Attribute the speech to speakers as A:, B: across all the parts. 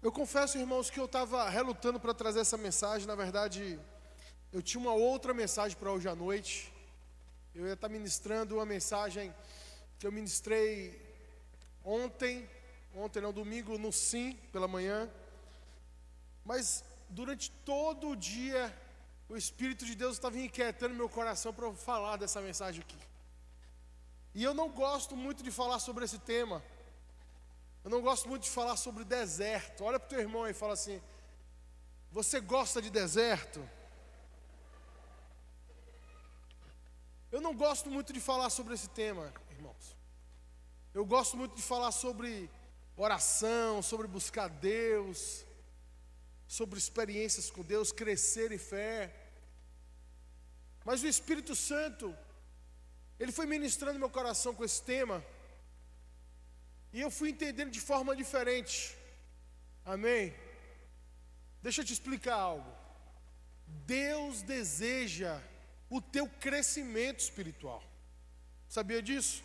A: Eu confesso, irmãos, que eu estava relutando para trazer essa mensagem. Na verdade, eu tinha uma outra mensagem para hoje à noite. Eu ia estar ministrando uma mensagem que eu ministrei domingo, no Sim, pela manhã. Mas durante todo o dia, o Espírito de Deus estava inquietando meu coração para eu falar dessa mensagem aqui. E eu não gosto muito de falar sobre esse tema. Eu não gosto muito de falar sobre deserto. Olha para o teu irmão e fala assim: você gosta de deserto? Eu não gosto muito de falar sobre esse tema, irmãos. Eu gosto muito de falar sobre oração, sobre buscar Deus, sobre experiências com Deus, crescer em fé. Mas o Espírito Santo, ele foi ministrando meu coração com esse tema, e eu fui entendendo de forma diferente. Amém? Deixa eu te explicar algo. Deus deseja o teu crescimento espiritual. Sabia disso?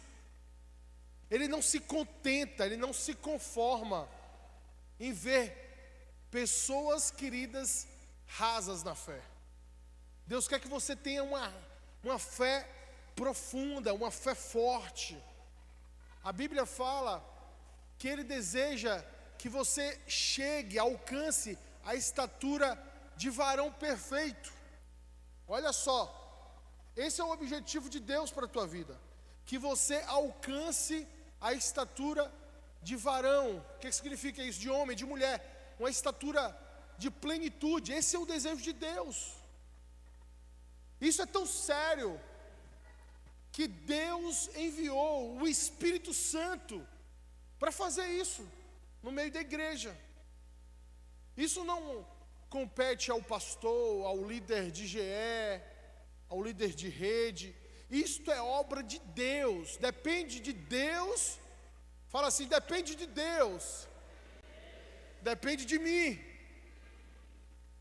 A: Ele não se contenta, ele não se conforma em ver pessoas queridas rasas na fé. Deus quer que você tenha uma fé profunda, uma fé forte. A Bíblia fala que Ele deseja que você chegue, alcance a estatura de varão perfeito. Olha só, esse é o objetivo de Deus para a tua vida, que você alcance a estatura de varão. O que significa isso? De homem, de mulher, uma estatura de plenitude. Esse é o desejo de Deus. Isso é tão sério que Deus enviou o Espírito Santo para fazer isso no meio da igreja. Isso não compete ao pastor, ao líder de GE, ao líder de rede. Isto é obra de Deus, depende de Deus. Fala assim: depende de Deus, depende de mim.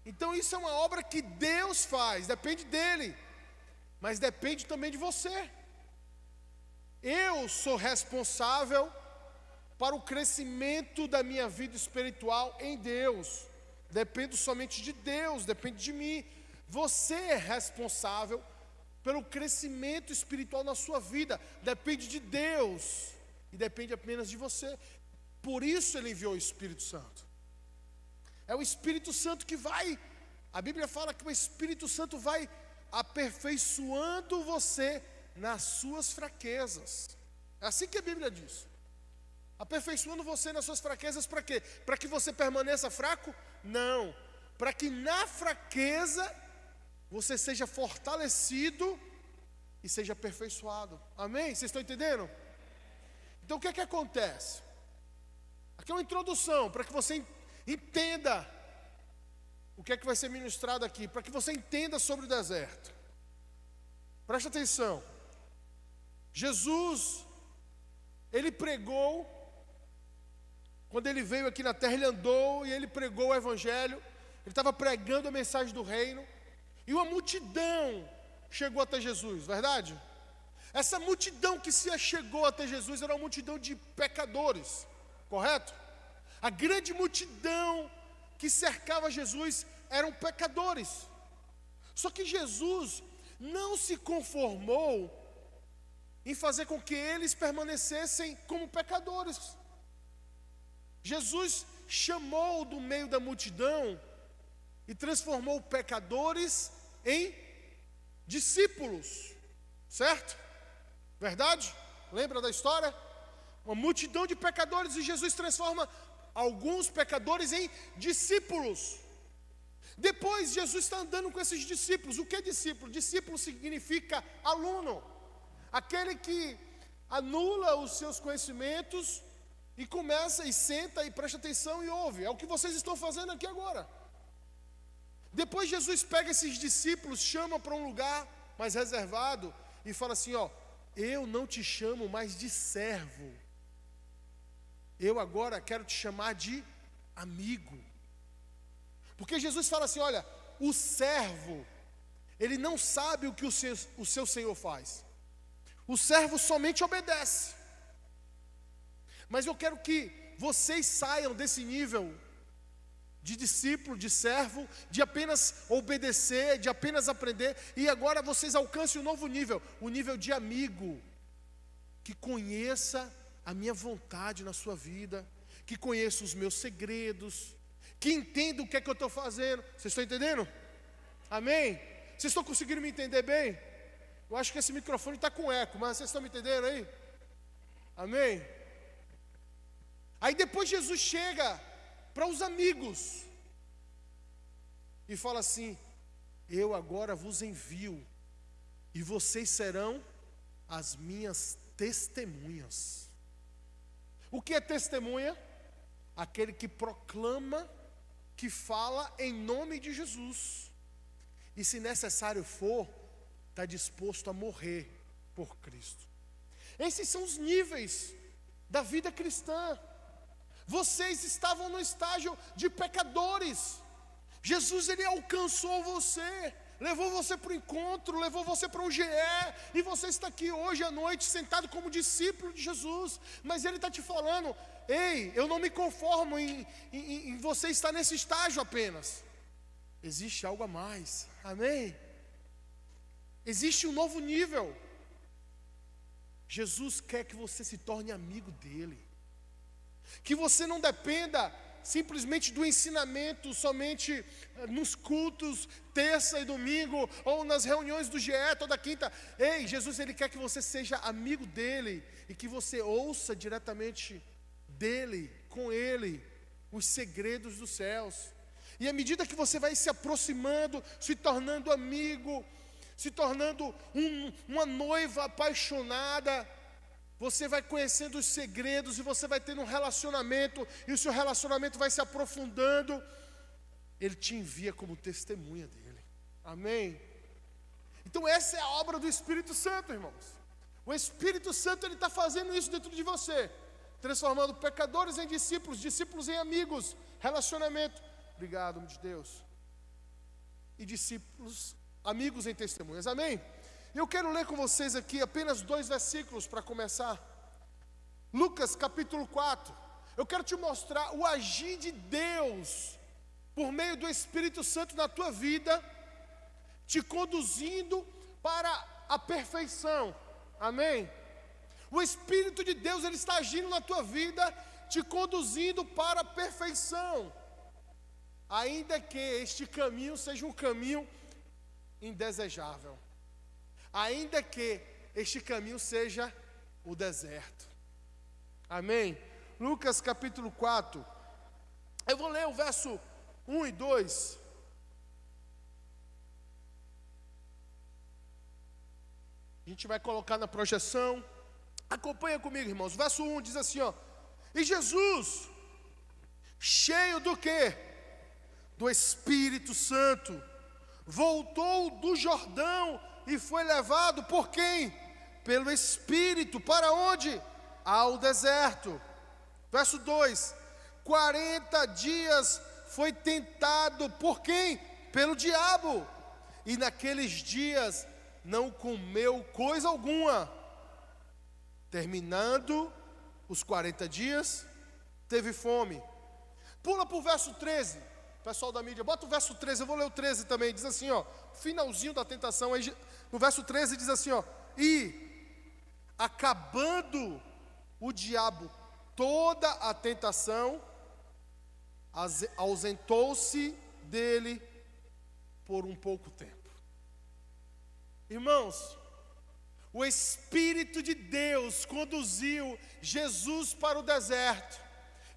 A: Então isso é uma obra que Deus faz, depende dele, mas depende também de você. Eu sou responsável para o crescimento da minha vida espiritual em Deus. Depende somente de Deus, depende de mim. Você é responsável pelo crescimento espiritual na sua vida. Depende de Deus e depende apenas de você. Por isso Ele enviou o Espírito Santo. É o Espírito Santo que vai, a Bíblia fala que o Espírito Santo vai aperfeiçoando você nas suas fraquezas. É assim que a Bíblia diz. Aperfeiçoando você nas suas fraquezas para quê? Para que você permaneça fraco? Não. Para que na fraqueza você seja fortalecido e seja aperfeiçoado. Amém? Vocês estão entendendo? Então o que é que acontece? Aqui é uma introdução para que você entenda o que é que vai ser ministrado aqui, para que você entenda sobre o deserto. Presta atenção. Jesus, Ele pregou, quando Ele veio aqui na terra, Ele andou e Ele pregou o Evangelho. Ele estava pregando a mensagem do reino, e uma multidão chegou até Jesus, verdade? Essa multidão que se chegou até Jesus era uma multidão de pecadores, correto? A grande multidão que cercava Jesus eram pecadores. Só que Jesus não se conformou em fazer com que eles permanecessem como pecadores. Jesus chamou do meio da multidão e transformou pecadores em discípulos, certo? Verdade? Lembra da história? Uma multidão de pecadores, e Jesus transforma alguns pecadores em discípulos. Depois Jesus está andando com esses discípulos. O que é discípulo? Discípulo significa aluno, aquele que anula os seus conhecimentos e começa e senta e presta atenção e ouve. É o que vocês estão fazendo aqui agora. Depois Jesus pega esses discípulos, chama para um lugar mais reservado e fala assim: ó, eu não te chamo mais de servo, eu agora quero te chamar de amigo. Porque Jesus fala assim: olha, o servo, ele não sabe o que o seu senhor faz. O servo somente obedece. Mas eu quero que vocês saiam desse nível de discípulo, de servo, de apenas obedecer, de apenas aprender, e agora vocês alcancem um novo nível, o nível de amigo, que conheça a minha vontade na sua vida, que conheça os meus segredos, que entenda o que é que eu estou fazendo. Vocês estão entendendo? Amém? Vocês estão conseguindo me entender bem? Eu acho que esse microfone está com eco, mas vocês estão me entendendo aí? Amém? Aí depois Jesus chega para os amigos e fala assim: eu agora vos envio, e vocês serão as minhas testemunhas. O que é testemunha? Aquele que proclama, que fala em nome de Jesus, e se necessário for, está disposto a morrer por Cristo. Esses são os níveis da vida cristã. Vocês estavam no estágio de pecadores. Jesus, ele alcançou você, levou você para o encontro, levou você para um GE, e você está aqui hoje à noite sentado como discípulo de Jesus. Mas ele está te falando: ei, eu não me conformo em você estar nesse estágio apenas. Existe algo a mais, amém? Existe um novo nível. Jesus quer que você se torne amigo dele, que você não dependa simplesmente do ensinamento somente nos cultos, terça e domingo, ou nas reuniões do GE toda quinta. Ei, Jesus, ele quer que você seja amigo dele, e que você ouça diretamente dele, com ele, os segredos dos céus. E à medida que você vai se aproximando, se tornando amigo, se tornando uma noiva apaixonada, você vai conhecendo os segredos, e você vai tendo um relacionamento, e o seu relacionamento vai se aprofundando. Ele te envia como testemunha dele, amém? Então essa é a obra do Espírito Santo, irmãos. O Espírito Santo, ele está fazendo isso dentro de você, transformando pecadores em discípulos, discípulos em amigos, relacionamento, obrigado, homem de Deus, e discípulos, amigos em testemunhas, amém? Eu quero ler com vocês aqui apenas 2 versículos para começar. Lucas capítulo 4. Eu quero te mostrar o agir de Deus por meio do Espírito Santo na tua vida, te conduzindo para a perfeição, amém? O Espírito de Deus, ele está agindo na tua vida, te conduzindo para a perfeição, ainda que este caminho seja um caminho indesejável, ainda que este caminho seja o deserto, amém? Lucas capítulo 4, eu vou ler o verso 1 e 2, a gente vai colocar na projeção, acompanha comigo, irmãos. Verso 1 diz assim, ó: e Jesus, cheio do quê? Do Espírito Santo, voltou do Jordão e foi levado por quem? Pelo Espírito, para onde? Ao deserto. Verso 2: 40 dias foi tentado por quem? Pelo diabo, e naqueles dias não comeu coisa alguma. Terminando os 40 dias, teve fome. Pula para o verso 13, pessoal da mídia, bota o verso 13, eu vou ler o 13 também, diz assim, ó, finalzinho da tentação, aí, no verso 13 diz assim, ó: e acabando o diabo toda a tentação, ausentou-se dele por um pouco tempo. Irmãos, o Espírito de Deus conduziu Jesus para o deserto,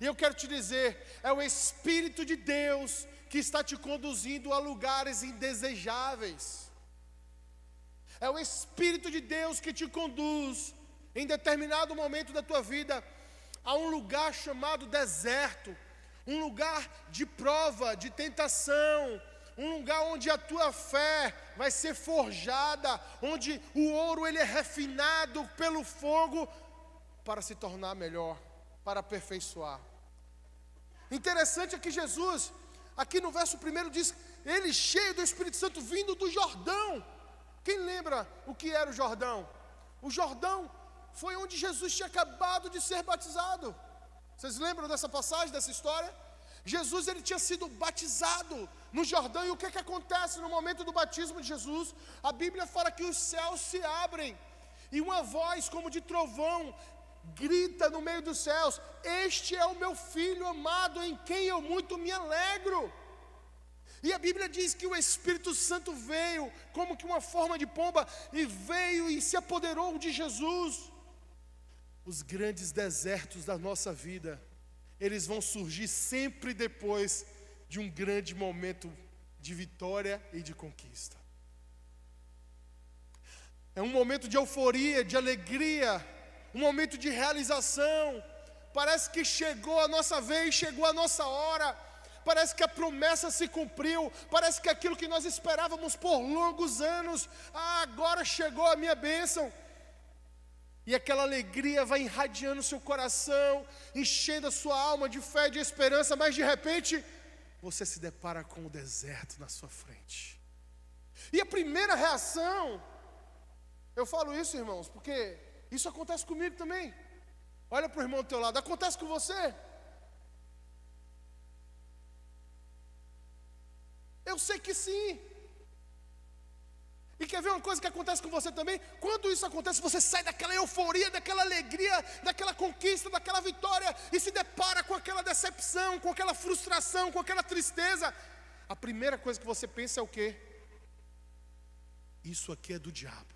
A: e eu quero te dizer, é o Espírito de Deus que está te conduzindo a lugares indesejáveis. É o Espírito de Deus que te conduz, em determinado momento da tua vida, a um lugar chamado deserto, um lugar de prova, de tentação, um lugar onde a tua fé vai ser forjada, onde o ouro ele é refinado pelo fogo para se tornar melhor, para aperfeiçoar. Interessante é que Jesus, aqui no verso 1 diz, ele cheio do Espírito Santo vindo do Jordão. Quem lembra o que era o Jordão? O Jordão foi onde Jesus tinha acabado de ser batizado. Vocês lembram dessa passagem, dessa história? Jesus, ele tinha sido batizado no Jordão, e o que acontece no momento do batismo de Jesus? A Bíblia fala que os céus se abrem, e uma voz como de trovão grita no meio dos céus: este é o meu filho amado, em quem eu muito me alegro. E a Bíblia diz que o Espírito Santo veio como que uma forma de pomba, e veio e se apoderou de Jesus. Os grandes desertos da nossa vida, eles vão surgir sempre depois de um grande momento de vitória e de conquista. É um momento de euforia, de alegria, um momento de realização. Parece que chegou a nossa vez, chegou a nossa hora. Parece que a promessa se cumpriu. Parece que aquilo que nós esperávamos por longos anos, agora chegou a minha bênção. E aquela alegria vai irradiando o seu coração, enchendo a sua alma de fé e de esperança, mas de repente, você se depara com o deserto na sua frente. E a primeira reação, eu falo isso, irmãos, porque isso acontece comigo também. Olha para o irmão do teu lado, acontece com você? Eu sei que sim. E quer ver uma coisa que acontece com você também? Quando isso acontece, você sai daquela euforia, daquela alegria, daquela conquista, daquela vitória, e se depara com aquela decepção, com aquela frustração, com aquela tristeza. A primeira coisa que você pensa é o quê? Isso aqui é do diabo.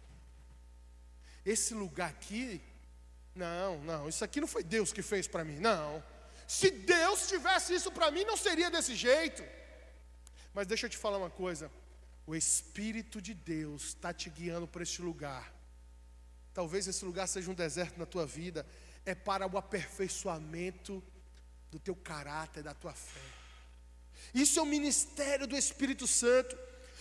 A: Esse lugar aqui, não, isso aqui não foi Deus que fez para mim, não. Se Deus tivesse isso para mim, não seria desse jeito. Mas deixa eu te falar uma coisa. O Espírito de Deus está te guiando para este lugar. Talvez esse lugar seja um deserto na tua vida. É para o aperfeiçoamento do teu caráter, da tua fé. Isso é o ministério do Espírito Santo.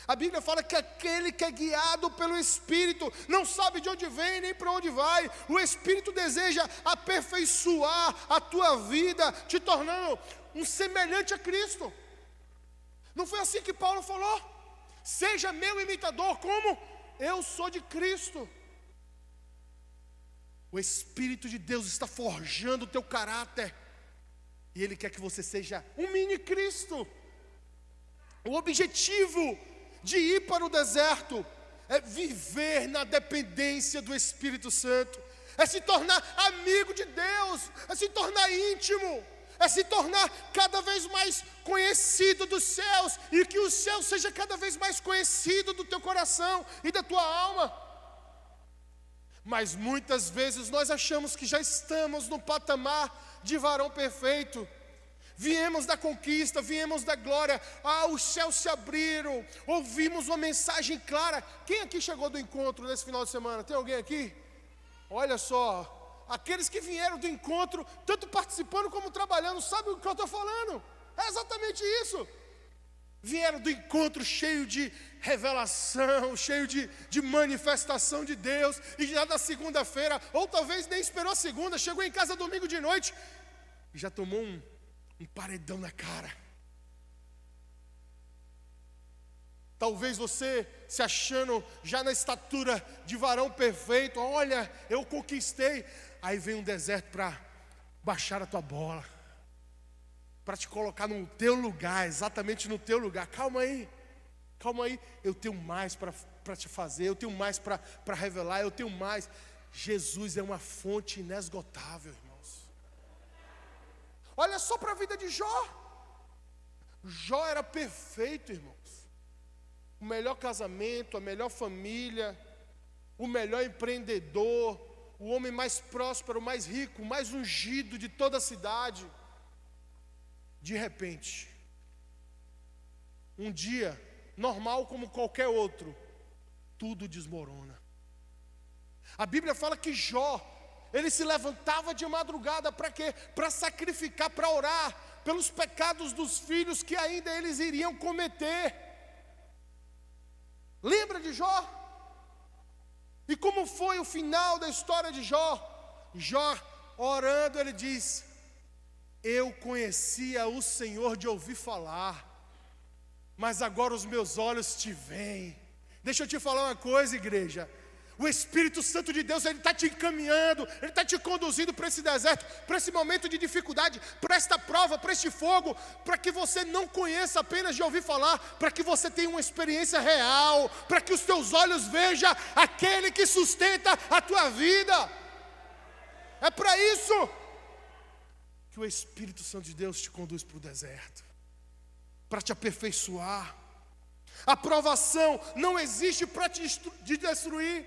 A: A Bíblia fala que aquele que é guiado pelo Espírito não sabe de onde vem nem para onde vai. O Espírito deseja aperfeiçoar a tua vida, te tornando um semelhante a Cristo. Não foi assim que Paulo falou? Seja meu imitador, como eu sou de Cristo. O Espírito de Deus está forjando o teu caráter, e Ele quer que você seja um mini Cristo. O objetivo de ir para o deserto é viver na dependência do Espírito Santo, é se tornar amigo de Deus, é se tornar íntimo, é se tornar cada vez mais conhecido dos céus, e que o céu seja cada vez mais conhecido do teu coração e da tua alma. Mas muitas vezes nós achamos que já estamos no patamar de varão perfeito. Viemos da conquista, viemos da glória, os céus se abriram, ouvimos uma mensagem clara. Quem aqui chegou do encontro nesse final de semana? Tem alguém aqui? Olha só. Aqueles que vieram do encontro, tanto participando como trabalhando, sabem o que eu estou falando? É exatamente isso. Vieram do encontro cheio de revelação, cheio de manifestação de Deus, e já na segunda-feira, ou talvez nem esperou a segunda, chegou em casa domingo de noite, e já tomou um paredão na cara. Talvez você se achando já na estatura de varão perfeito, olha, eu conquistei. Aí vem um deserto para baixar a tua bola, para te colocar no teu lugar, exatamente no teu lugar. Calma aí, eu tenho mais para te fazer, eu tenho mais para revelar, eu tenho mais. Jesus é uma fonte inesgotável, irmãos. Olha só para a vida de Jó. Jó era perfeito, irmãos. O melhor casamento, a melhor família, o melhor empreendedor, o homem mais próspero, mais rico, mais ungido de toda a cidade. De repente, um dia normal como qualquer outro, tudo desmorona. A Bíblia fala que Jó, ele se levantava de madrugada para quê? Para sacrificar, para orar pelos pecados dos filhos que ainda eles iriam cometer. Lembra de Jó? E como foi o final da história de Jó? Jó, orando, ele diz: eu conhecia o Senhor de ouvir falar, mas agora os meus olhos te veem. Deixa eu te falar uma coisa, igreja. O Espírito Santo de Deus, Ele está te encaminhando, Ele está te conduzindo para esse deserto, para esse momento de dificuldade, para esta prova, para este fogo, para que você não conheça apenas de ouvir falar, para que você tenha uma experiência real, para que os teus olhos vejam aquele que sustenta a tua vida. É para isso que o Espírito Santo de Deus te conduz para o deserto, para te aperfeiçoar. A provação não existe para te destruir.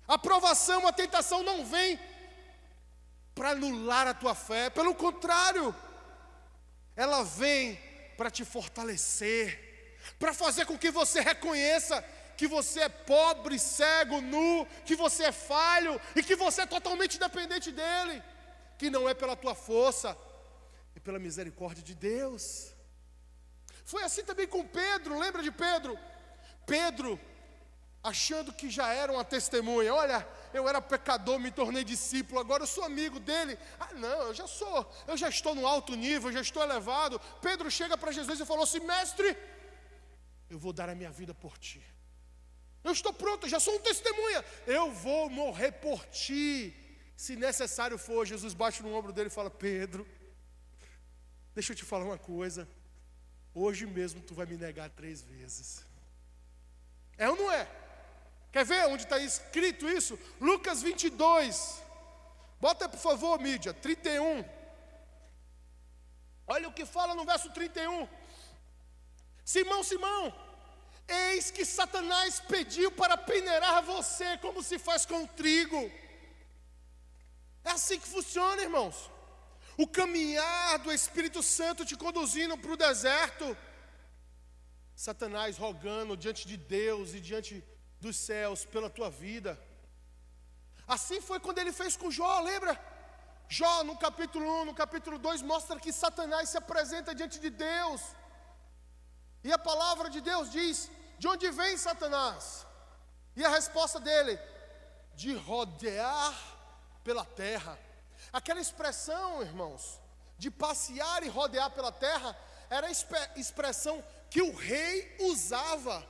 A: A provação, a tentação não vem para anular a tua fé. Pelo contrário, ela vem para te fortalecer, para fazer com que você reconheça que você é pobre, cego, nu, que você é falho e que você é totalmente dependente dEle, que não é pela tua força, é pela misericórdia de Deus. Foi assim também com Pedro. Lembra de Pedro? Pedro, achando que já era uma testemunha. Olha, eu era pecador, me tornei discípulo, agora eu sou amigo dele. Ah não, eu já estou no alto nível, já estou elevado. Pedro chega para Jesus e falou assim: mestre, eu vou dar a minha vida por ti. Eu estou pronto, eu já sou um testemunha. Eu vou morrer por ti, se necessário for. Jesus bate no ombro dele e fala: Pedro, deixa eu te falar uma coisa. Hoje mesmo tu vai me negar 3 vezes. É ou não é? Quer ver onde está escrito isso? Lucas 22. Bota por favor, mídia, 31. Olha o que fala no verso 31. Simão, Simão, eis que Satanás pediu para peneirar você, como se faz com o trigo. É assim que funciona, irmãos. O caminhar do Espírito Santo te conduzindo para o deserto. Satanás rogando diante de Deus e diante dos céus pela tua vida. Assim foi quando ele fez com Jó, lembra? Jó no capítulo 1, no capítulo 2 mostra que Satanás se apresenta diante de Deus. E a palavra de Deus diz: de onde vem Satanás? E a resposta dele: de rodear pela terra. Aquela expressão, irmãos, de passear e rodear pela terra, era a expressão que o rei usava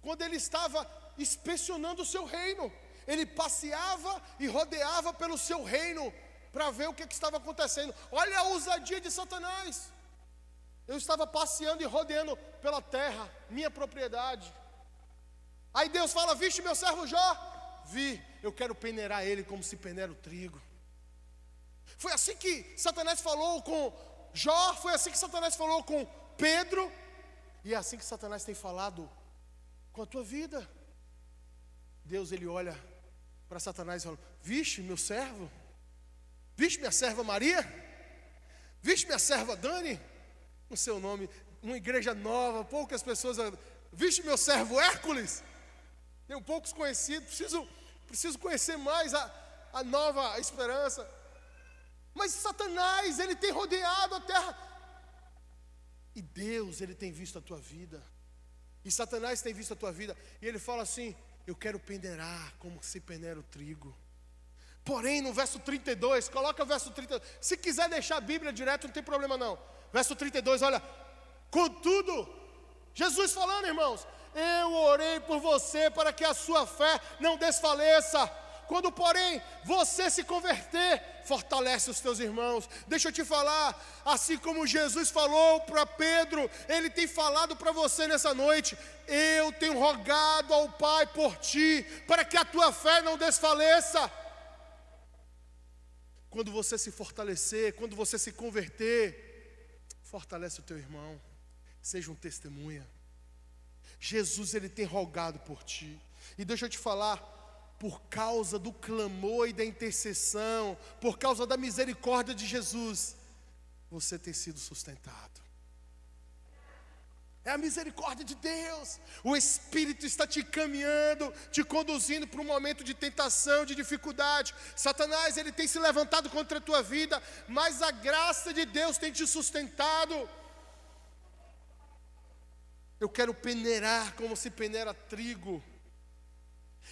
A: quando ele estava inspecionando o seu reino. Ele passeava e rodeava pelo seu reino para ver o que estava acontecendo. Olha a ousadia de Satanás. Eu estava passeando e rodeando pela terra, minha propriedade. Aí Deus fala: viste meu servo Jó? Vi, eu quero peneirar ele como se peneira o trigo. Foi assim que Satanás falou com Jó, foi assim que Satanás falou com Pedro, e é assim que Satanás tem falado com a tua vida. Deus, ele olha para Satanás e fala: viste meu servo? Viste minha serva Maria? Viste minha serva Dani? No seu nome, uma igreja nova, poucas pessoas. Viste meu servo Hércules? Tenho poucos conhecidos, preciso conhecer mais a nova esperança. Mas Satanás, ele tem rodeado a terra. E Deus, ele tem visto a tua vida. E Satanás tem visto a tua vida. E ele fala assim: eu quero peneirar como se peneira o trigo. Porém, no verso 32, coloca o verso 32. Se quiser deixar a Bíblia direto, não tem problema não. Verso 32, olha: contudo, Jesus falando, irmãos, eu orei por você para que a sua fé não desfaleça. Quando, porém, você se converter, fortalece os teus irmãos. Deixa eu te falar, assim como Jesus falou para Pedro, Ele tem falado para você nessa noite: eu tenho rogado ao Pai por ti, para que a tua fé não desfaleça. Quando você se fortalecer, quando você se converter, fortalece o teu irmão, seja um testemunha. Jesus, ele tem rogado por ti. E deixa eu te falar, por causa do clamor e da intercessão, por causa da misericórdia de Jesus, você tem sido sustentado. É a misericórdia de Deus. O Espírito está te caminhando, te conduzindo para um momento de tentação, de dificuldade. Satanás, ele tem se levantado contra a tua vida, mas a graça de Deus tem te sustentado. Eu quero peneirar como se peneira trigo.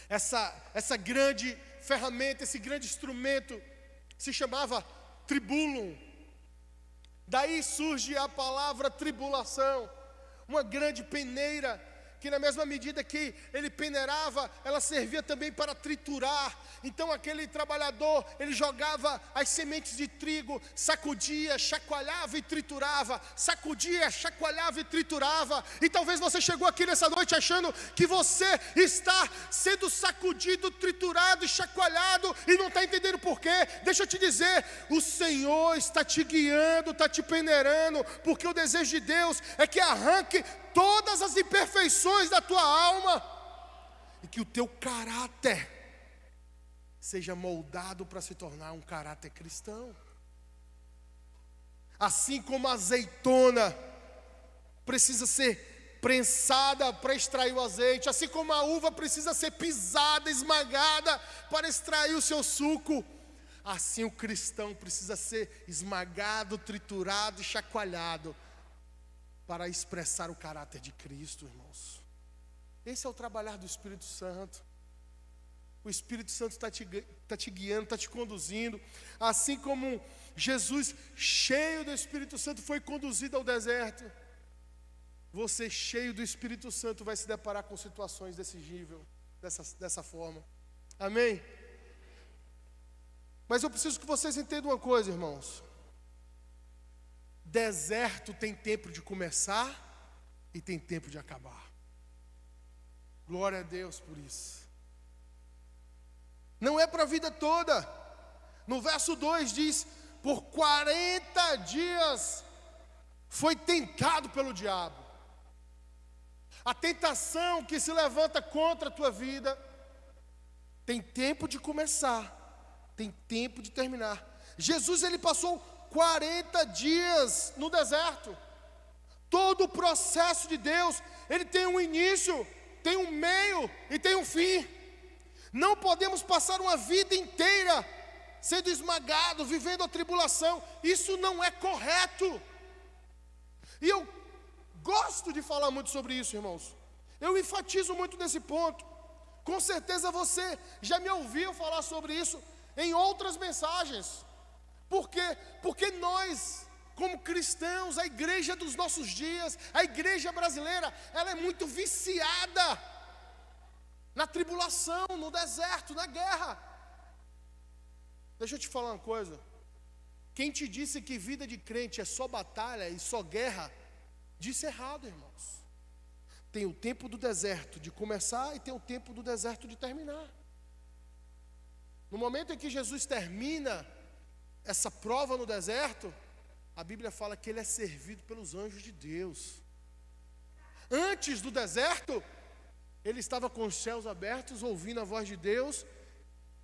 A: Essa grande ferramenta, esse grande instrumento se chamava tribulum. Daí surge a palavra tribulação. Uma grande peneira que na mesma medida que ele peneirava, ela servia também para triturar. Então aquele trabalhador, ele jogava as sementes de trigo, sacudia, chacoalhava e triturava, sacudia, chacoalhava e triturava. E talvez você chegou aqui nessa noite achando que você está sendo sacudido, triturado e chacoalhado e não está entendendo por quê. Deixa eu te dizer, o Senhor está te guiando, está te peneirando, porque o desejo de Deus é que arranque todas as imperfeições da tua alma e que o teu caráter seja moldado para se tornar um caráter cristão. Assim como a azeitona precisa ser prensada para extrair o azeite, assim como a uva precisa ser pisada, esmagada para extrair o seu suco, assim o cristão precisa ser esmagado, triturado e chacoalhado para expressar o caráter de Cristo, irmãos. Esse é o trabalhar do Espírito Santo. O Espírito Santo está te guiando, está te conduzindo. Assim como Jesus, cheio do Espírito Santo, foi conduzido ao deserto, você, cheio do Espírito Santo, vai se deparar com situações desse nível, dessa forma. Amém? Mas eu preciso que vocês entendam uma coisa, irmãos. Deserto tem tempo de começar e tem tempo de acabar. Glória a Deus por isso. Não é para a vida toda. No verso 2 diz: por 40 dias foi tentado pelo diabo. A tentação que se levanta contra a tua vida tem tempo de começar, tem tempo de terminar. Jesus, ele passou 40 dias no deserto. Todo o processo de Deus, ele tem um início, tem um meio e tem um fim. Não podemos passar uma vida inteira sendo esmagado, vivendo a tribulação. Isso não é correto. E eu gosto de falar muito sobre isso, irmãos. Eu enfatizo muito nesse ponto. Com certeza você já me ouviu falar sobre isso em outras mensagens. Por quê? Porque nós, como cristãos, a igreja dos nossos dias, a igreja brasileira, ela é muito viciada na tribulação, no deserto, na guerra. Deixa eu te falar uma coisa. Quem te disse que vida de crente é só batalha e só guerra, disse errado, irmãos. Tem o tempo do deserto de começar e tem o tempo do deserto de terminar. No momento em que Jesus termina essa prova no deserto, a Bíblia fala que ele é servido pelos anjos de Deus. Antes do deserto, ele estava com os céus abertos, ouvindo a voz de Deus,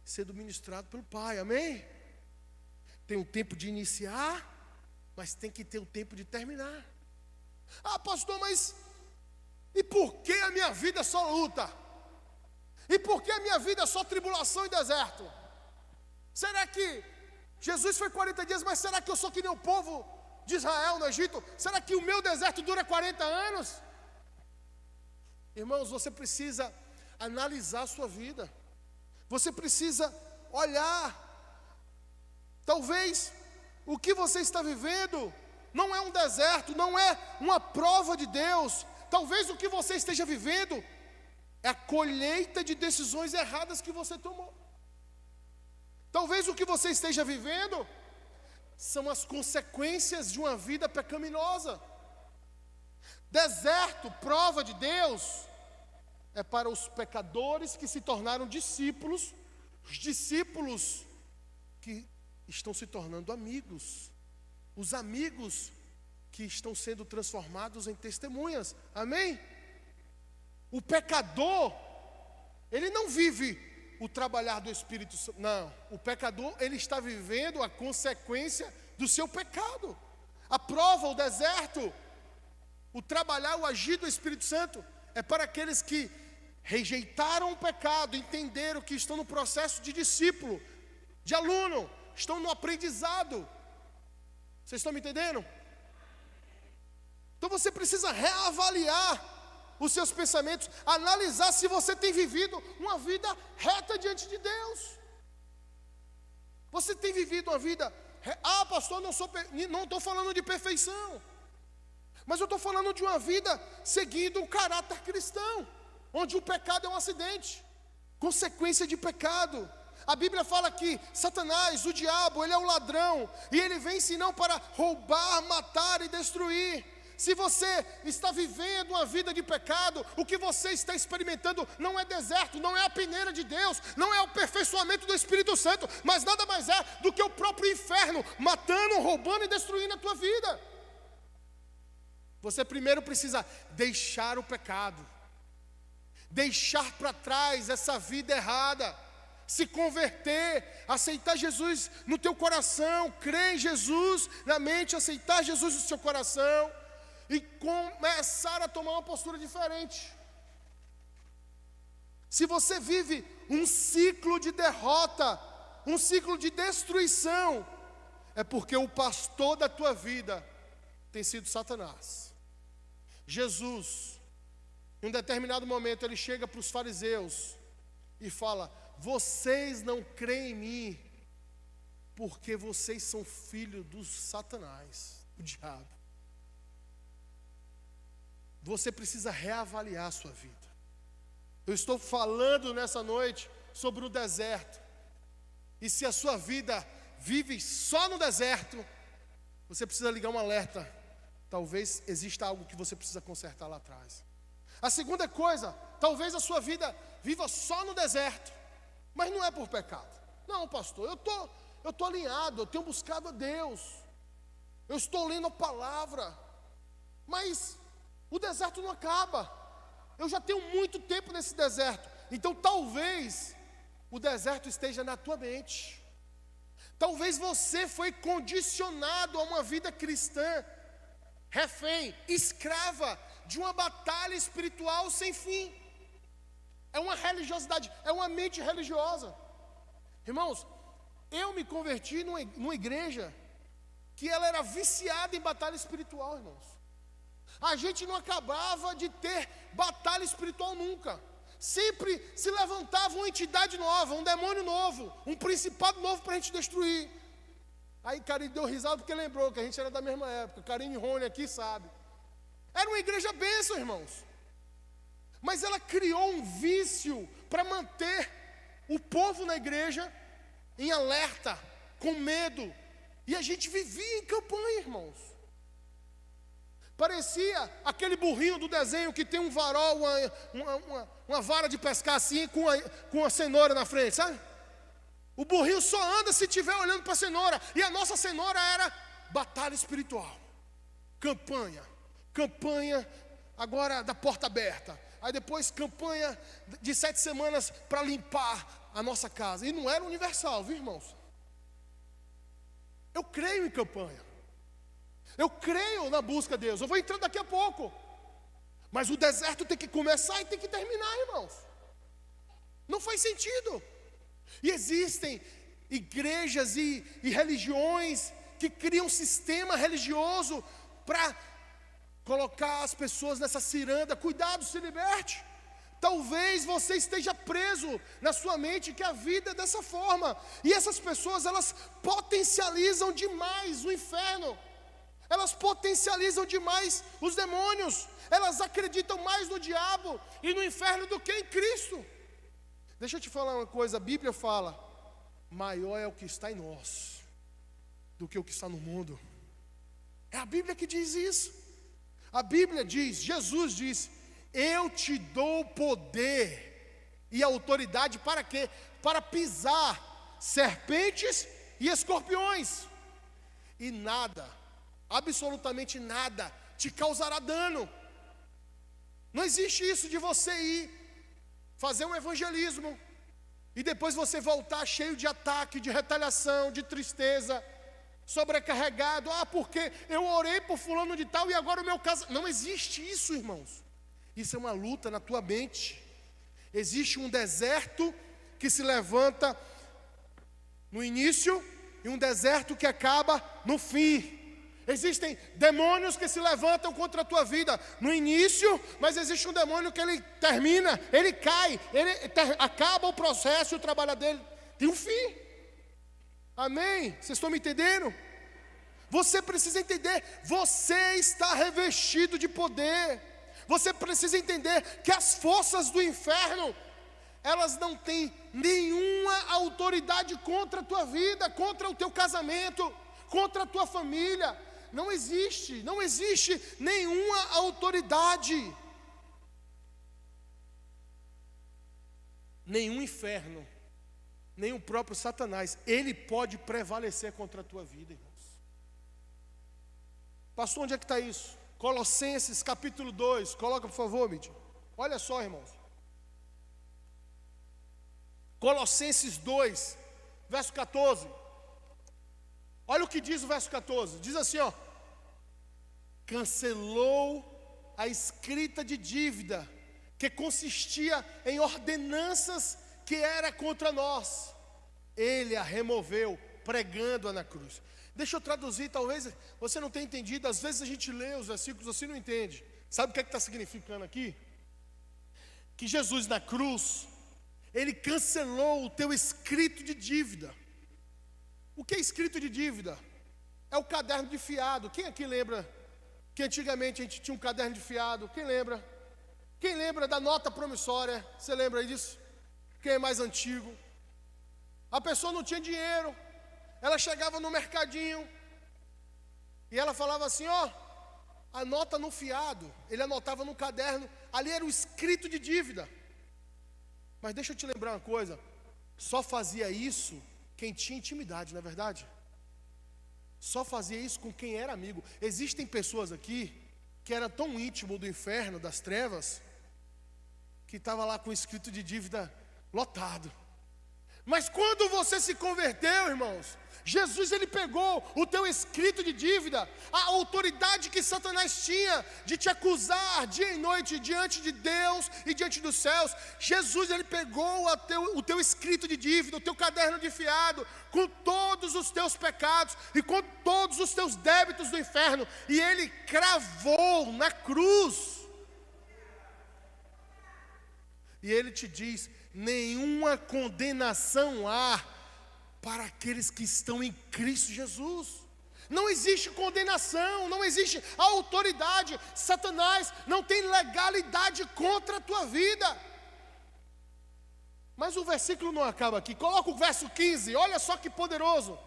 A: sendo ministrado pelo Pai, amém? Tem o tempo de iniciar, mas tem que ter o tempo de terminar. Ah, pastor, mas e por que a minha vida é só luta? E por que a minha vida é só tribulação e deserto? Será que Jesus foi 40 dias, mas será que eu sou que nem o povo de Israel no Egito? Será que o meu deserto dura 40 anos? Irmãos, você precisa analisar a sua vida. Você precisa olhar. Talvez o que você está vivendo não é um deserto, não é uma prova de Deus. Talvez o que você esteja vivendo é a colheita de decisões erradas que você tomou. Talvez o que você esteja vivendo são as consequências de uma vida pecaminosa. Deserto, prova de Deus, é para os pecadores que se tornaram discípulos, os discípulos que estão se tornando amigos, os amigos que estão sendo transformados em testemunhas, amém? O pecador, ele não vive o trabalhar do Espírito Santo, não. O pecador, ele está vivendo a consequência do seu pecado. A prova, o deserto, o trabalhar, o agir do Espírito Santo é para aqueles que rejeitaram o pecado, entenderam que estão no processo de discípulo, de aluno, estão no aprendizado. Vocês estão me entendendo? Então você precisa reavaliar os seus pensamentos, analisar se você tem vivido uma vida reta diante de Deus. Você tem vivido uma vida... Ah, pastor, não estou falando de perfeição. Mas eu estou falando de uma vida seguindo um caráter cristão, onde o pecado é um acidente, consequência de pecado. A Bíblia fala que Satanás, o diabo, ele é o ladrão, e ele vem senão para roubar, matar e destruir. Se você está vivendo uma vida de pecado, o que você está experimentando não é deserto, não é a peneira de Deus, não é o aperfeiçoamento do Espírito Santo, mas nada mais é do que o próprio inferno, matando, roubando e destruindo a tua vida. Você primeiro precisa deixar o pecado, deixar para trás essa vida errada, se converter, aceitar Jesus no teu coração, crer em Jesus na mente, aceitar Jesus no seu coração e começar a tomar uma postura diferente. Se você vive um ciclo de derrota, um ciclo de destruição, é porque o pastor da tua vida tem sido Satanás. Jesus, em um determinado momento, ele chega para os fariseus e fala: vocês não creem em mim, porque vocês são filhos do Satanás, do diabo. Você precisa reavaliar a sua vida. Eu estou falando nessa noite sobre o deserto. E se a sua vida vive só no deserto, você precisa ligar um alerta. Talvez exista algo que você precisa consertar lá atrás. A segunda coisa, talvez a sua vida viva só no deserto, mas não é por pecado. Não, pastor, eu tô alinhado, eu tenho buscado a Deus, eu estou lendo a palavra, mas o deserto não acaba. Eu já tenho muito tempo nesse deserto. Então talvez o deserto esteja na tua mente. Talvez você foi condicionado a uma vida cristã, refém, escrava de uma batalha espiritual sem fim. É uma religiosidade, é uma mente religiosa. Irmãos, eu me converti numa igreja que ela era viciada em batalha espiritual, irmãos. A gente não acabava de ter batalha espiritual nunca. Sempre se levantava uma entidade nova, um demônio novo, um principado novo para a gente destruir. Aí Karine deu risada porque lembrou que a gente era da mesma época. Karine e Rony aqui sabe. Era uma igreja bênção, irmãos. Mas ela criou um vício para manter o povo na igreja em alerta, com medo. E a gente vivia em campanha, irmãos. Parecia aquele burrinho do desenho que tem um varol, uma vara de pescar assim, com a cenoura na frente, sabe? O burrinho só anda se estiver olhando para a cenoura. E a nossa cenoura era batalha espiritual. Campanha agora da porta aberta. Aí depois campanha de 7 semanas para limpar a nossa casa. E não era universal, viu, irmãos? Eu creio em campanha. Eu creio na busca de Deus. Eu vou entrar daqui a pouco. Mas o deserto tem que começar e tem que terminar, irmãos. Não faz sentido. E existem igrejas e religiões que criam um sistema religioso para colocar as pessoas nessa ciranda. Cuidado, se liberte. Talvez você esteja preso na sua mente que a vida é dessa forma. E essas pessoas, elas potencializam demais o inferno. Elas potencializam demais os demônios. Elas acreditam mais no diabo e no inferno do que em Cristo. Deixa eu te falar uma coisa, a Bíblia fala: maior é o que está em nós do que o que está no mundo. É a Bíblia que diz isso. A Bíblia diz, Jesus diz: eu te dou poder e autoridade para quê? Para pisar serpentes e escorpiões. E nada, absolutamente nada, te causará dano. Não existe isso de você ir fazer um evangelismo e depois você voltar cheio de ataque, de retaliação, de tristeza, sobrecarregado. Porque eu orei por fulano de tal e agora o meu caso... Não existe isso, irmãos. Isso é uma luta na tua mente. Existe um deserto que se levanta no início e um deserto que acaba no fim. Existem demônios que se levantam contra a tua vida no início, mas existe um demônio que ele termina, ele cai, acaba o processo e o trabalho dele tem um fim. Amém? Vocês estão me entendendo? Você precisa entender, você está revestido de poder. Você precisa entender que as forças do inferno, elas não têm nenhuma autoridade contra a tua vida, contra o teu casamento, contra a tua família. Não existe nenhuma autoridade. Nenhum inferno, nem o próprio Satanás, ele pode prevalecer contra a tua vida, irmãos. Pastor, onde é que está isso? Colossenses capítulo 2, coloca por favor, Mídia. Olha só, irmãos. Colossenses 2, verso 14. Olha o que diz o verso 14. Diz assim, ó: cancelou a escrita de dívida que consistia em ordenanças que era contra nós. Ele a removeu, pregando-a na cruz. Deixa eu traduzir, talvez você não tenha entendido. Às vezes a gente lê os versículos assim e não entende. Sabe o que está significando aqui? Que Jesus na cruz, ele cancelou o teu escrito de dívida. O que é escrito de dívida? É o caderno de fiado. Quem aqui lembra que antigamente a gente tinha um caderno de fiado? Quem lembra? Quem lembra da nota promissória? Você lembra disso? Quem é mais antigo? A pessoa não tinha dinheiro, ela chegava no mercadinho e ela falava assim, ó, anota no fiado. Ele anotava no caderno, ali era o escrito de dívida. Mas deixa eu te lembrar uma coisa, só fazia isso quem tinha intimidade, não é verdade? Só fazia isso com quem era amigo. Existem pessoas aqui que era tão íntimo do inferno, das trevas, que estava lá com o escrito de dívida lotado. Mas quando você se converteu, irmãos, Jesus, ele pegou o teu escrito de dívida, a autoridade que Satanás tinha de te acusar dia e noite diante de Deus e diante dos céus. Jesus, ele pegou o teu escrito de dívida, o teu caderno de fiado, com todos os teus pecados e com todos os teus débitos do inferno, e ele cravou na cruz. E ele te diz: nenhuma condenação há para aqueles que estão em Cristo Jesus. Não existe condenação, não existe autoridade. Satanás não tem legalidade contra a tua vida. Mas o versículo não acaba aqui. Coloca o verso 15, olha só que poderoso.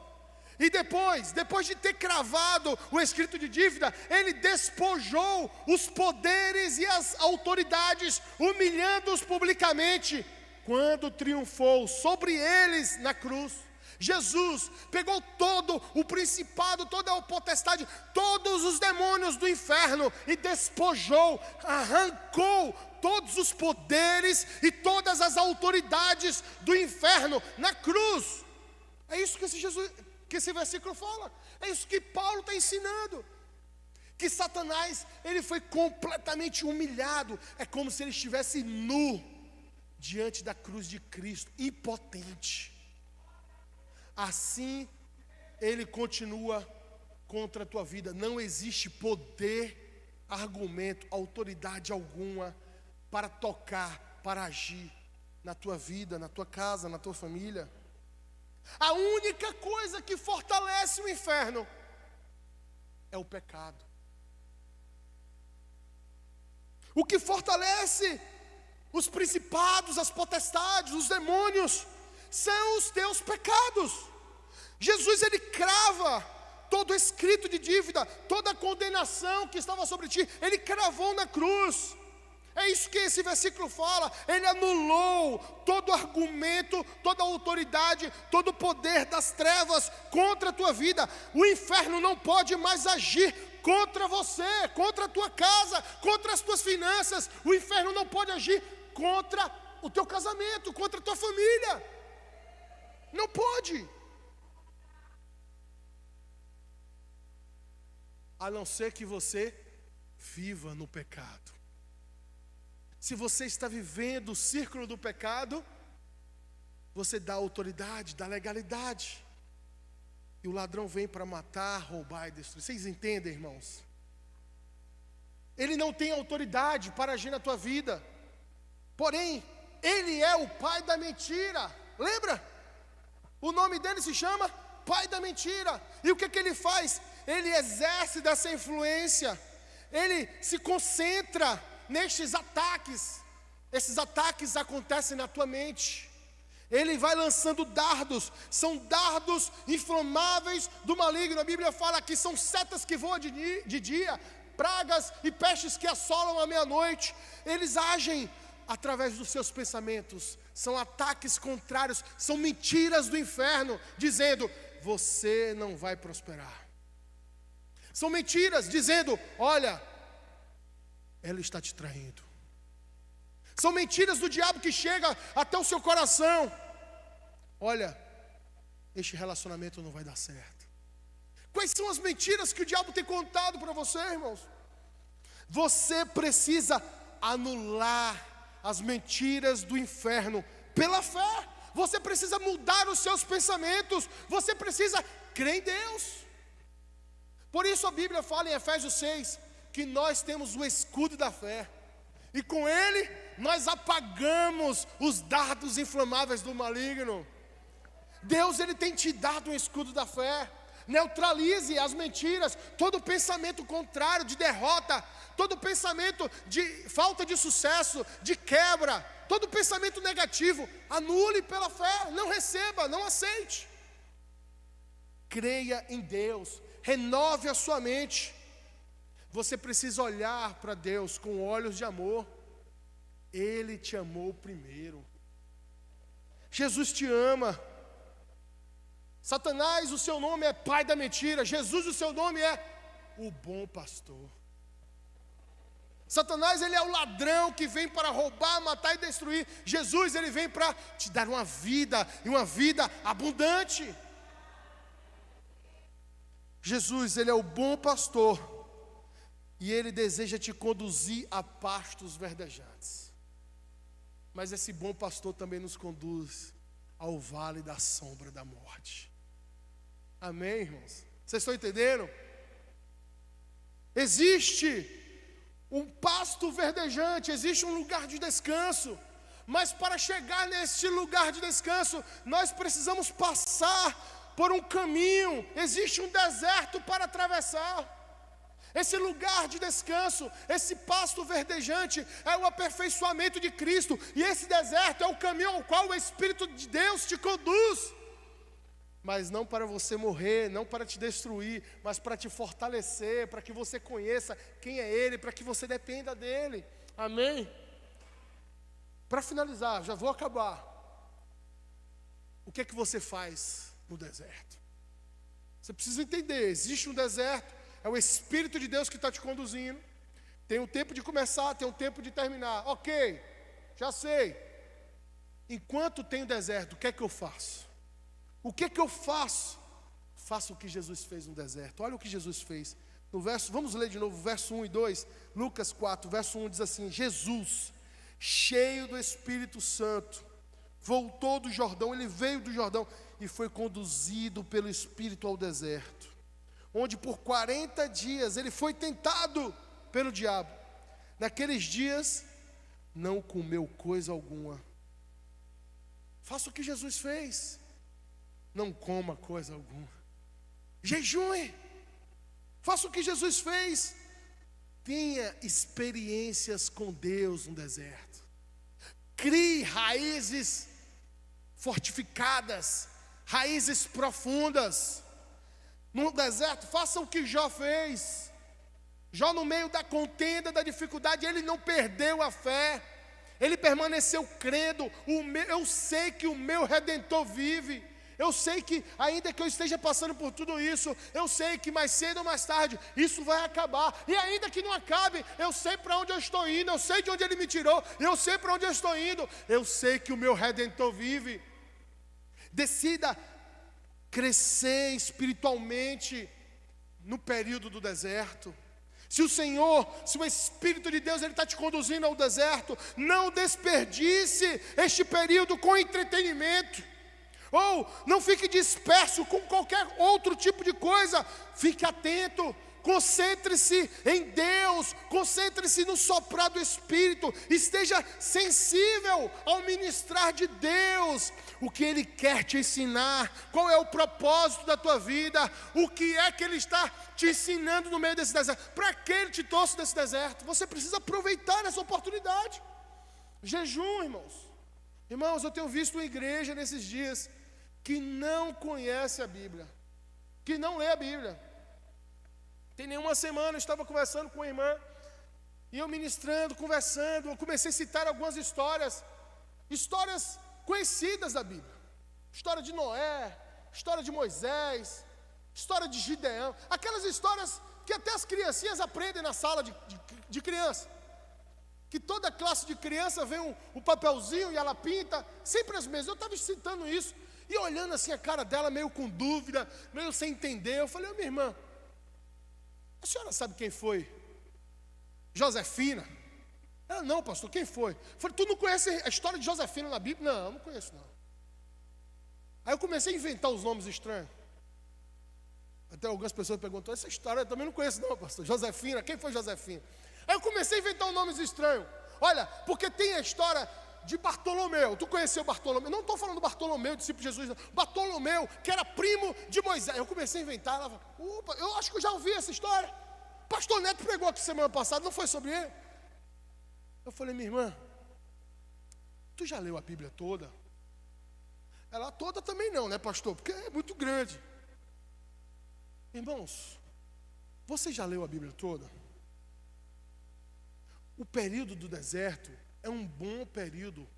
A: E depois de ter cravado o escrito de dívida, ele despojou os poderes e as autoridades, humilhando-os publicamente, quando triunfou sobre eles na cruz. Jesus pegou todo o principado, toda a potestade, todos os demônios do inferno e despojou, arrancou todos os poderes e todas as autoridades do inferno na cruz. É isso que esse versículo fala. É isso que Paulo está ensinando. Que Satanás, ele foi completamente humilhado. É como se ele estivesse nu diante da cruz de Cristo, impotente. Assim ele continua contra a tua vida. Não existe poder, argumento, autoridade alguma para tocar, para agir na tua vida, na tua casa, na tua família. A única coisa que fortalece o inferno é o pecado. O que fortalece os principados, as potestades, os demônios, são os teus pecados. Jesus, ele crava todo o escrito de dívida, toda a condenação que estava sobre ti, ele cravou na cruz. É isso que esse versículo fala. Ele anulou todo argumento, toda autoridade, todo o poder das trevas contra a tua vida. O inferno não pode mais agir contra você, contra a tua casa, contra as tuas finanças. O inferno não pode agir contra o teu casamento, contra a tua família. Não pode. A não ser que você viva no pecado. Se você está vivendo o círculo do pecado, você dá autoridade, dá legalidade. E o ladrão vem para matar, roubar e destruir. Vocês entendem, irmãos? Ele não tem autoridade para agir na tua vida. Porém, ele é o pai da mentira. Lembra? O nome dele se chama Pai da Mentira. E o que ele faz? ele exerce dessa influência, ele se concentra nestes ataques. Esses ataques acontecem na tua mente. Ele vai lançando dardos, são dardos inflamáveis do maligno. A Bíblia fala que são setas que voam de dia, pragas e pestes que assolam à meia-noite. Eles agem através dos seus pensamentos, são ataques contrários, são mentiras do inferno, dizendo: você não vai prosperar. São mentiras dizendo: olha, ela está te traindo. São mentiras do diabo que chega até o seu coração: olha, este relacionamento não vai dar certo. Quais são as mentiras que o diabo tem contado para você, irmãos? Você precisa anular as mentiras do inferno pela fé. Você precisa mudar os seus pensamentos. Você precisa crer em Deus. Por isso a Bíblia fala em Efésios 6 que nós temos o escudo da fé, e com ele nós apagamos os dardos inflamáveis do maligno. Deus, ele tem te dado um escudo da fé. Neutralize as mentiras, todo pensamento contrário de derrota, todo pensamento de falta de sucesso, de quebra, todo pensamento negativo, anule pela fé, não receba, não aceite. Creia em Deus, renove a sua mente. Você precisa olhar para Deus com olhos de amor. Ele te amou primeiro. Jesus te ama. Satanás, o seu nome é pai da mentira. Jesus, o seu nome é o bom pastor. Satanás, ele é o ladrão que vem para roubar, matar e destruir. Jesus, ele vem para te dar uma vida, e uma vida abundante. Jesus, ele é o bom pastor, e ele deseja te conduzir a pastos verdejantes. Mas esse bom pastor também nos conduz ao vale da sombra da morte. Amém, irmãos? Vocês estão entendendo? Existe um pasto verdejante, existe um lugar de descanso. Mas para chegar nesse lugar de descanso, nós precisamos passar por um caminho. Existe um deserto para atravessar. Esse lugar de descanso, esse pasto verdejante é o aperfeiçoamento de Cristo. E esse deserto é o caminho ao qual o Espírito de Deus te conduz. Mas não para você morrer, não para te destruir, mas para te fortalecer, para que você conheça quem é Ele, para que você dependa dEle. Amém? Para finalizar, já vou acabar. O que é que você faz no deserto? Você precisa entender, existe um deserto, é o Espírito de Deus que está te conduzindo. Tem um tempo de começar, tem um tempo de terminar. Ok, já sei. Enquanto tem o deserto, o que é que eu faço? O que é que eu faço? Faça o que Jesus fez no deserto. Olha o que Jesus fez. No verso, vamos ler de novo, verso 1 e 2. Lucas 4, verso 1 diz assim: Jesus, cheio do Espírito Santo, voltou do Jordão, ele veio do Jordão e foi conduzido pelo Espírito ao deserto, onde por 40 dias ele foi tentado pelo diabo. Naqueles dias não comeu coisa alguma. Faça o que Jesus fez. Não coma coisa alguma. Jejue. Faça o que Jesus fez. Tenha experiências com Deus no deserto. Crie raízes fortificadas, raízes profundas. No deserto, faça o que Jó fez. Jó, no meio da contenda, da dificuldade, ele não perdeu a fé. Ele permaneceu crendo. Eu sei que o meu Redentor vive. Eu sei que, ainda que eu esteja passando por tudo isso, eu sei que mais cedo ou mais tarde isso vai acabar. E ainda que não acabe, eu sei para onde eu estou indo, eu sei de onde Ele me tirou, eu sei para onde eu estou indo, eu sei que o meu Redentor vive. Decida crescer espiritualmente no período do deserto. Se o Senhor, se o Espírito de Deus, Ele está te conduzindo ao deserto, não desperdice este período com entretenimento. Ou não fique disperso com qualquer outro tipo de coisa. Fique atento, concentre-se em Deus, concentre-se no soprar do Espírito, esteja sensível ao ministrar de Deus, o que Ele quer te ensinar, qual é o propósito da tua vida, o que é que Ele está te ensinando no meio desse deserto, para que Ele te trouxe desse deserto. Você precisa aproveitar essa oportunidade. Jejum, irmãos. Irmãos, eu tenho visto uma igreja nesses dias que não conhece a Bíblia, que não lê a Bíblia. Tem nenhuma semana eu estava conversando com uma irmã, e eu ministrando, conversando, eu comecei a citar algumas histórias conhecidas da Bíblia. História de Noé, história de Moisés, história de Gideão, aquelas histórias que até as criancinhas aprendem na sala de criança. Que toda classe de criança vê um papelzinho e ela pinta, sempre as mesmas. Eu estava citando isso, e olhando assim a cara dela, meio com dúvida, meio sem entender. Eu falei: minha irmã, a senhora sabe quem foi Josefina? Ela: não, pastor, quem foi? Eu falei: tu não conhece a história de Josefina na Bíblia? Não, não conheço não. Aí eu comecei a inventar os nomes estranhos. Até algumas pessoas perguntam: essa história eu também não conheço não, pastor. Josefina, quem foi Josefina? Aí eu comecei a inventar nomes estranhos. Olha, porque tem a história de Bartolomeu. Tu conheceu Bartolomeu? Não estou falando do Bartolomeu, discípulo de Jesus, não. Bartolomeu, que era primo de Moisés. Eu comecei a inventar. Ela falou: opa, eu acho que eu já ouvi essa história. Pastor Neto pregou aqui semana passada, não foi sobre ele? Eu falei: minha irmã, tu já leu a Bíblia toda? Ela: toda também não, né, pastor? Porque é muito grande. Irmãos, você já leu a Bíblia toda? O período do deserto é um bom período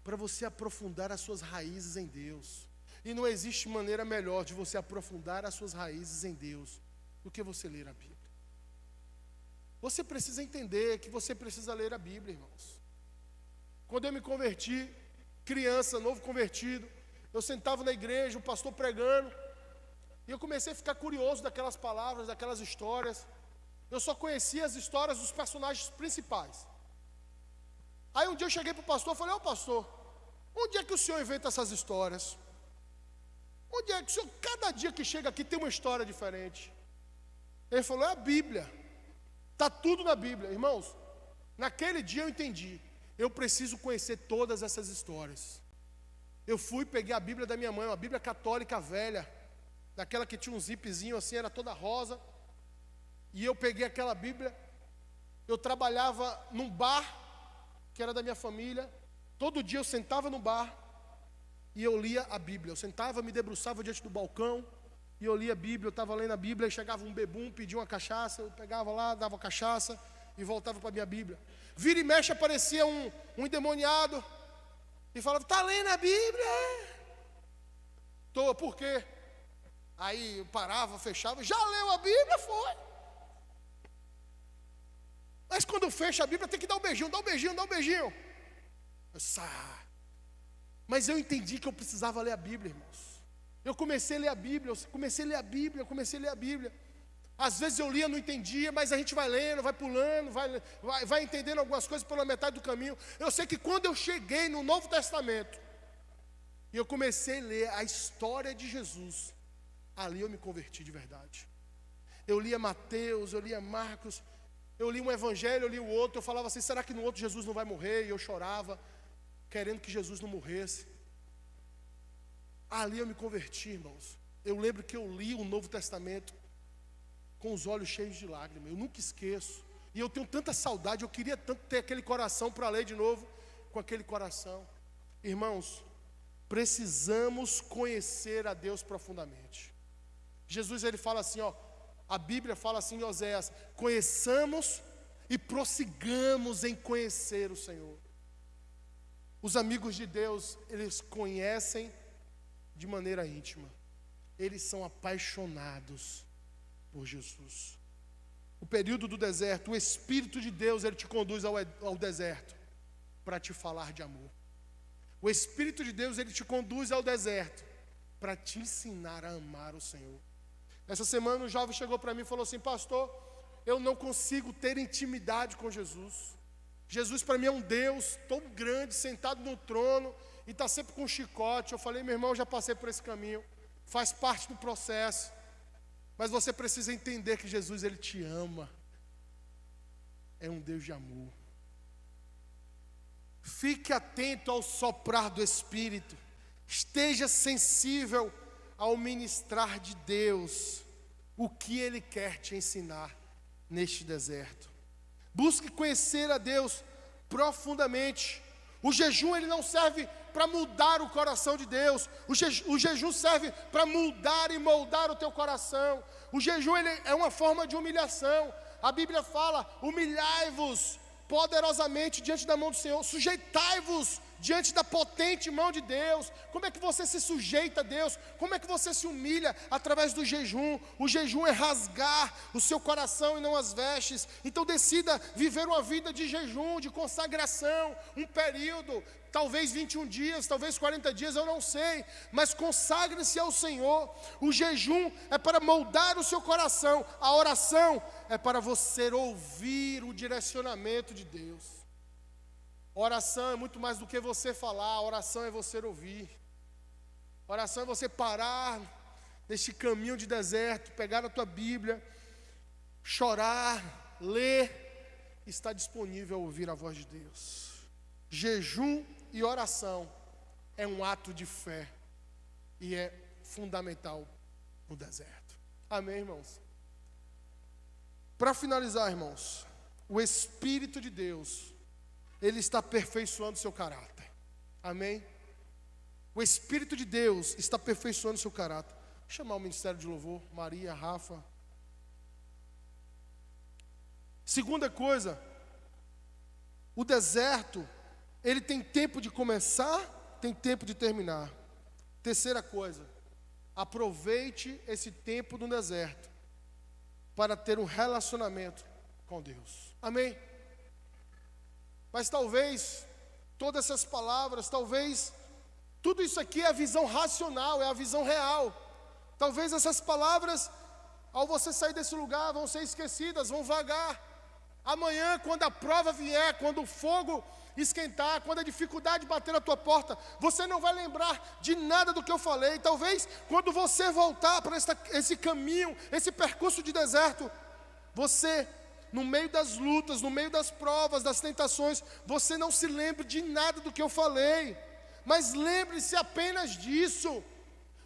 A: para você aprofundar as suas raízes em Deus. E não existe maneira melhor de você aprofundar as suas raízes em Deus do que você ler a Bíblia. Você precisa entender que você precisa ler a Bíblia, irmãos. Quando eu me converti, criança, novo convertido, eu sentava na igreja, o pastor pregando, e eu comecei a ficar curioso daquelas palavras, daquelas histórias. Eu só conhecia as histórias dos personagens principais. Aí um dia eu cheguei para o pastor e falei: ô pastor, onde é que o senhor inventa essas histórias? Onde é que o senhor, cada dia que chega aqui tem uma história diferente? Ele falou: é a Bíblia, está tudo na Bíblia. Irmãos, naquele dia eu entendi, eu preciso conhecer todas essas histórias. Eu fui, peguei a Bíblia da minha mãe, uma Bíblia católica velha, daquela que tinha um zipzinho assim, era toda rosa. E eu peguei aquela Bíblia, eu trabalhava num bar, que era da minha família. Todo dia eu sentava no bar e eu lia a Bíblia. Eu sentava, me debruçava diante do balcão e eu lia a Bíblia. Eu estava lendo a Bíblia e chegava um bebum, pedia uma cachaça. Eu pegava lá, dava cachaça e voltava para a minha Bíblia. Vira e mexe aparecia um endemoniado e falava: está lendo a Bíblia? Tô, por quê? Aí eu parava, fechava: já leu a Bíblia? Foi. Mas quando fecha a Bíblia tem que dar um beijinho, dá um beijinho, dá um beijinho. Mas eu entendi que eu precisava ler a Bíblia, irmãos. Eu comecei a ler a Bíblia, comecei a ler a Bíblia. Às vezes eu lia, não entendia, mas a gente vai lendo, vai pulando, vai entendendo algumas coisas pela metade do caminho. Eu sei que quando eu cheguei no Novo Testamento, e eu comecei a ler a história de Jesus, ali eu me converti de verdade. Eu lia Mateus, eu lia Marcos, eu li um evangelho, eu li o outro, eu falava assim: será que no outro Jesus não vai morrer? E eu chorava, querendo que Jesus não morresse. Ali eu me converti, irmãos. Eu lembro que eu li o Novo Testamento com os olhos cheios de lágrimas, eu nunca esqueço. E eu tenho tanta saudade, eu queria tanto ter aquele coração para ler de novo, com aquele coração. Irmãos, precisamos conhecer a Deus profundamente. Jesus, ele fala assim, ó, a Bíblia fala assim em Oséias: conheçamos e prossigamos em conhecer o Senhor. Os amigos de Deus, eles conhecem de maneira íntima. Eles são apaixonados por Jesus. O período do deserto, o Espírito de Deus, ele te conduz ao deserto para te falar de amor. O Espírito de Deus, ele te conduz ao deserto para te ensinar a amar o Senhor. Essa semana um jovem chegou para mim e falou assim: pastor, eu não consigo ter intimidade com Jesus. Jesus para mim é um Deus tão grande, sentado no trono, e está sempre com um chicote. Eu falei: meu irmão, eu já passei por esse caminho, faz parte do processo. Mas você precisa entender que Jesus, Ele te ama. É um Deus de amor. Fique atento ao soprar do Espírito. Esteja sensível ao ministrar de Deus, o que Ele quer te ensinar neste deserto. Busque conhecer a Deus profundamente. O jejum, ele não serve para mudar o coração de Deus. O jejum serve para mudar e moldar o teu coração. O jejum, ele é uma forma de humilhação. A Bíblia fala: humilhai-vos poderosamente diante da mão do Senhor, sujeitai-vos diante da potente mão de Deus. Como é que você se sujeita a Deus? Como é que você se humilha? Através do jejum. O jejum é rasgar o seu coração e não as vestes. Então decida viver uma vida de jejum, de consagração, um período, talvez 21 dias, talvez 40 dias, eu não sei, mas consagre-se ao Senhor. O jejum é para moldar o seu coração, a oração é para você ouvir o direcionamento de Deus. Oração é muito mais do que você falar, oração é você ouvir. Oração é você parar neste caminho de deserto, pegar a tua Bíblia, chorar, ler, está disponível a ouvir a voz de Deus. Jejum e oração é um ato de fé e é fundamental no deserto. Amém, irmãos? Para finalizar, irmãos, o Espírito de Deus, Ele está aperfeiçoando o seu caráter. Amém? O Espírito de Deus está aperfeiçoando o seu caráter. Vou chamar o Ministério de Louvor, Maria, Rafa. Segunda coisa, o deserto, ele tem tempo de começar, tem tempo de terminar. Terceira coisa, aproveite esse tempo no deserto para ter um relacionamento com Deus. Amém? Mas talvez todas essas palavras, talvez tudo isso aqui é a visão racional, é a visão real. Talvez essas palavras, ao você sair desse lugar, vão ser esquecidas, vão vagar. Amanhã, quando a prova vier, quando o fogo esquentar, quando a dificuldade bater na tua porta, você não vai lembrar de nada do que eu falei. Talvez quando você voltar para esse caminho, esse percurso de deserto, você, no meio das lutas, no meio das provas, das tentações, você não se lembre de nada do que eu falei, mas lembre-se apenas disso: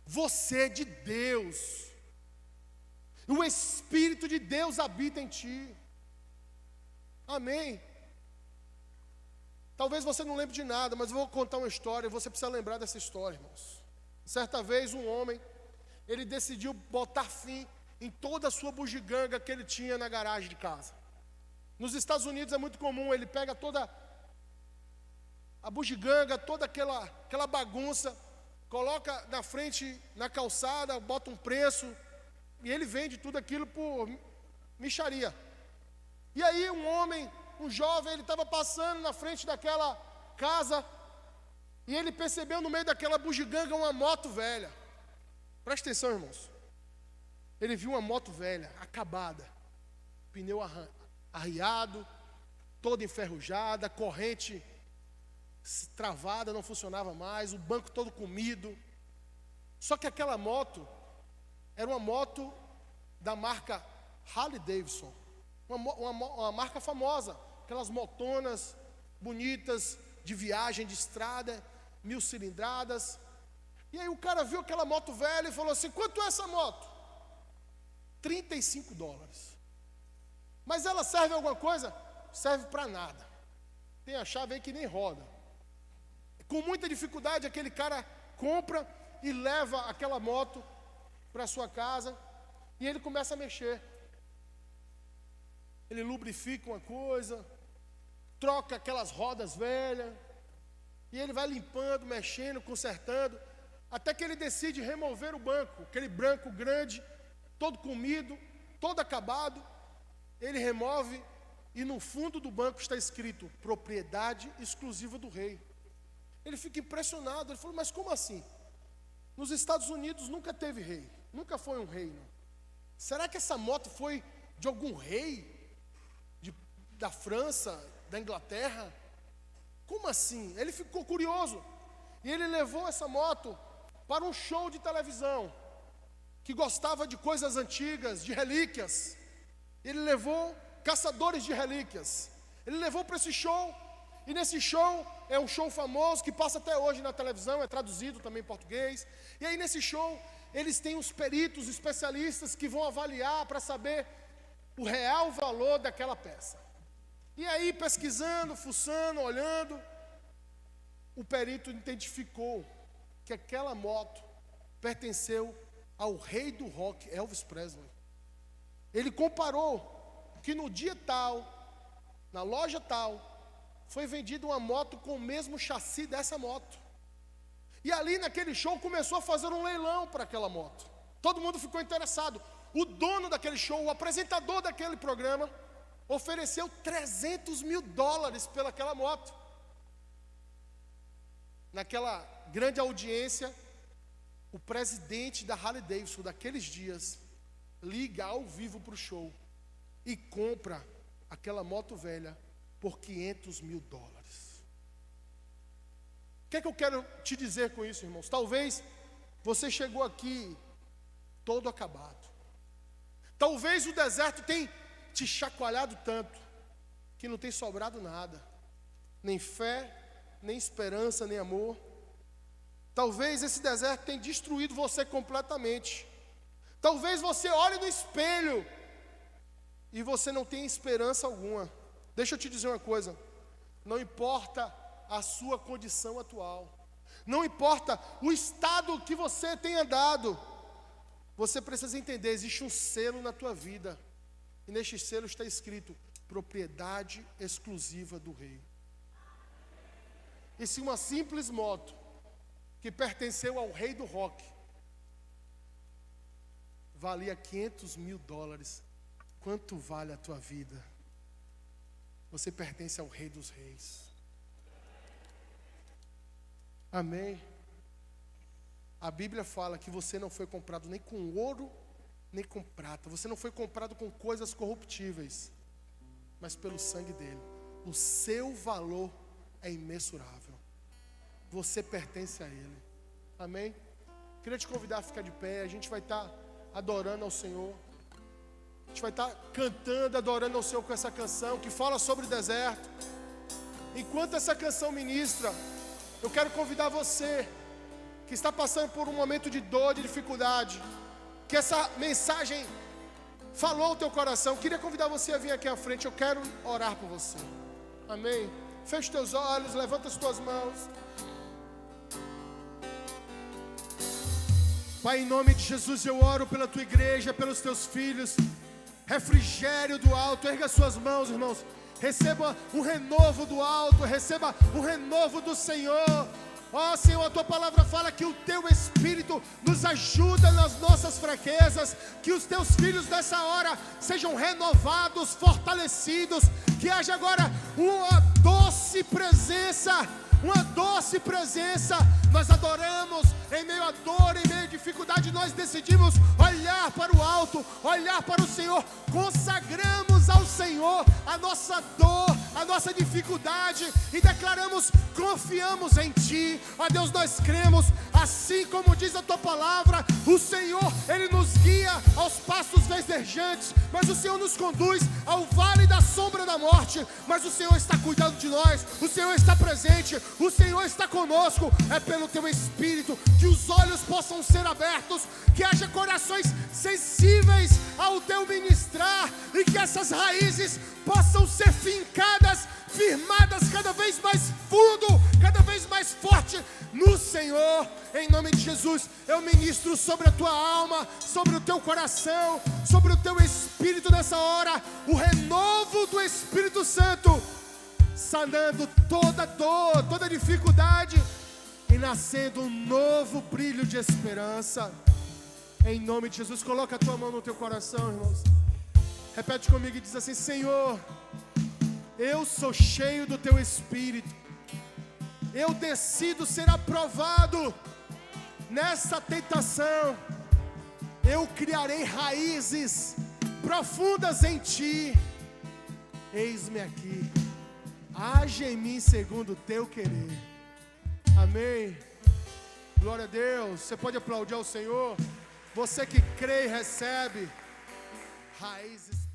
A: você é de Deus, o Espírito de Deus habita em ti. Amém? Talvez você não lembre de nada, mas eu vou contar uma história, e você precisa lembrar dessa história, irmãos. Certa vez um homem, ele decidiu botar fim em toda a sua bugiganga que ele tinha na garagem de casa. Nos Estados Unidos é muito comum, ele pega toda a bugiganga, toda aquela bagunça, coloca na frente, na calçada, bota um preço, e ele vende tudo aquilo por mixaria. E aí um jovem, ele estava passando na frente daquela casa, e ele percebeu no meio daquela bugiganga uma moto velha. Presta atenção, irmãos. Ele viu uma moto velha, acabada, pneu arriado, toda enferrujada, corrente travada, não funcionava mais, o banco todo comido. Só que aquela moto era uma moto da marca Harley Davidson, uma marca famosa, aquelas motonas bonitas, de viagem, de estrada, 1000 cilindradas. E aí o cara viu aquela moto velha e falou assim: quanto é essa moto? $35. Mas ela serve a alguma coisa? Serve para nada. Tem a chave aí que nem roda. Com muita dificuldade aquele cara compra e leva aquela moto para sua casa, e ele começa a mexer. Ele lubrifica uma coisa, troca aquelas rodas velhas, e ele vai limpando, mexendo, consertando, até que ele decide remover o banco, aquele branco grande, todo comido, todo acabado. Ele remove, e no fundo do banco está escrito: propriedade exclusiva do rei. Ele fica impressionado, ele falou: mas como assim? Nos Estados Unidos nunca teve rei, nunca foi um rei, não. Será que essa moto foi de algum rei? Da França, da Inglaterra? Como assim? Ele ficou curioso, e ele levou essa moto para um show de televisão. que gostava de coisas antigas, de relíquias. Ele levou caçadores de relíquias. Ele levou para esse show. E nesse show, é um show famoso que passa até hoje na televisão, é traduzido também em português. E aí nesse show, eles têm os peritos, especialistas que vão avaliar para saber o real valor daquela peça. E aí, pesquisando, fuçando, olhando, o perito identificou que aquela moto pertenceu ao rei do rock, Elvis Presley. Ele comparou que no dia tal, na loja tal, foi vendida uma moto com o mesmo chassi dessa moto. E ali naquele show começou a fazer um leilão para aquela moto. Todo mundo ficou interessado. O dono daquele show, o apresentador daquele programa, ofereceu $300 mil pelaquela moto. Naquela grande audiência, o presidente da Harley Davidson daqueles dias liga ao vivo para o show e compra aquela moto velha por $500 mil. O que é que eu quero te dizer com isso, irmãos? Talvez você chegou aqui todo acabado. Talvez o deserto tenha te chacoalhado tanto que não tem sobrado nada, nem fé, nem esperança, nem amor. Talvez esse deserto tenha destruído você completamente. Talvez você olhe no espelho e você não tenha esperança alguma. Deixa eu te dizer uma coisa, não importa a sua condição atual, não importa o estado que você tenha dado, você precisa entender, existe um selo na tua vida, e neste selo está escrito, propriedade exclusiva do rei. E se uma simples moto, que pertenceu ao rei do rock, valia $500 mil, quanto vale a tua vida? Você pertence ao Rei dos Reis. Amém? A Bíblia fala que você não foi comprado nem com ouro, nem com prata. Você não foi comprado com coisas corruptíveis, mas pelo sangue dele. O seu valor é imensurável. Você pertence a ele. Amém? Queria te convidar a ficar de pé. A gente vai estar adorando ao Senhor. A gente vai estar cantando, adorando ao Senhor com essa canção que fala sobre o deserto. Enquanto essa canção ministra, eu quero convidar você que está passando por um momento de dor, de dificuldade, que essa mensagem falou ao teu coração. Queria convidar você a vir aqui à frente. Eu quero orar por você. Amém? Feche teus olhos, levanta as tuas mãos. Pai, em nome de Jesus, eu oro pela tua igreja, pelos teus filhos. Refrigério do alto, erga suas mãos, irmãos. Receba um renovo do alto, receba um renovo do Senhor. Ó Senhor, a tua palavra fala que o teu Espírito nos ajuda nas nossas fraquezas. Que os teus filhos nessa hora sejam renovados, fortalecidos. Que haja agora uma doce presença. Uma doce presença. Nós adoramos em meio à dor, em meio à dificuldade. Nós decidimos olhar para o alto, olhar para o Senhor. Consagramos ao Senhor a nossa dor, a nossa dificuldade e declaramos, confiamos em Ti. Ó Deus, nós cremos, assim como diz a Tua palavra, o Senhor, Ele nos guia aos pastos verdejantes, mas o Senhor nos conduz ao vale da sombra da morte. Mas o Senhor está cuidando de nós, o Senhor está presente, o Senhor está conosco. É pelo Teu Espírito que os olhos possam ser abertos, que haja corações sensíveis ao Teu ministrar e que essas raízes possam ser fincadas, firmadas cada vez mais fundo, cada vez mais forte no Senhor. Em nome de Jesus, eu ministro sobre a tua alma, sobre o teu coração, sobre o teu espírito nessa hora, o renovo do Espírito Santo, sanando toda dor, toda dificuldade e nascendo um novo brilho de esperança. Em nome de Jesus, coloca a tua mão no teu coração, irmãos. Repete comigo e diz assim: Senhor, eu sou cheio do teu Espírito. Eu decido ser aprovado nessa tentação. Eu criarei raízes profundas em Ti. Eis-me aqui. Age em mim segundo o teu querer. Amém. Glória a Deus. Você pode aplaudir ao Senhor. Você que crê e recebe, raízes.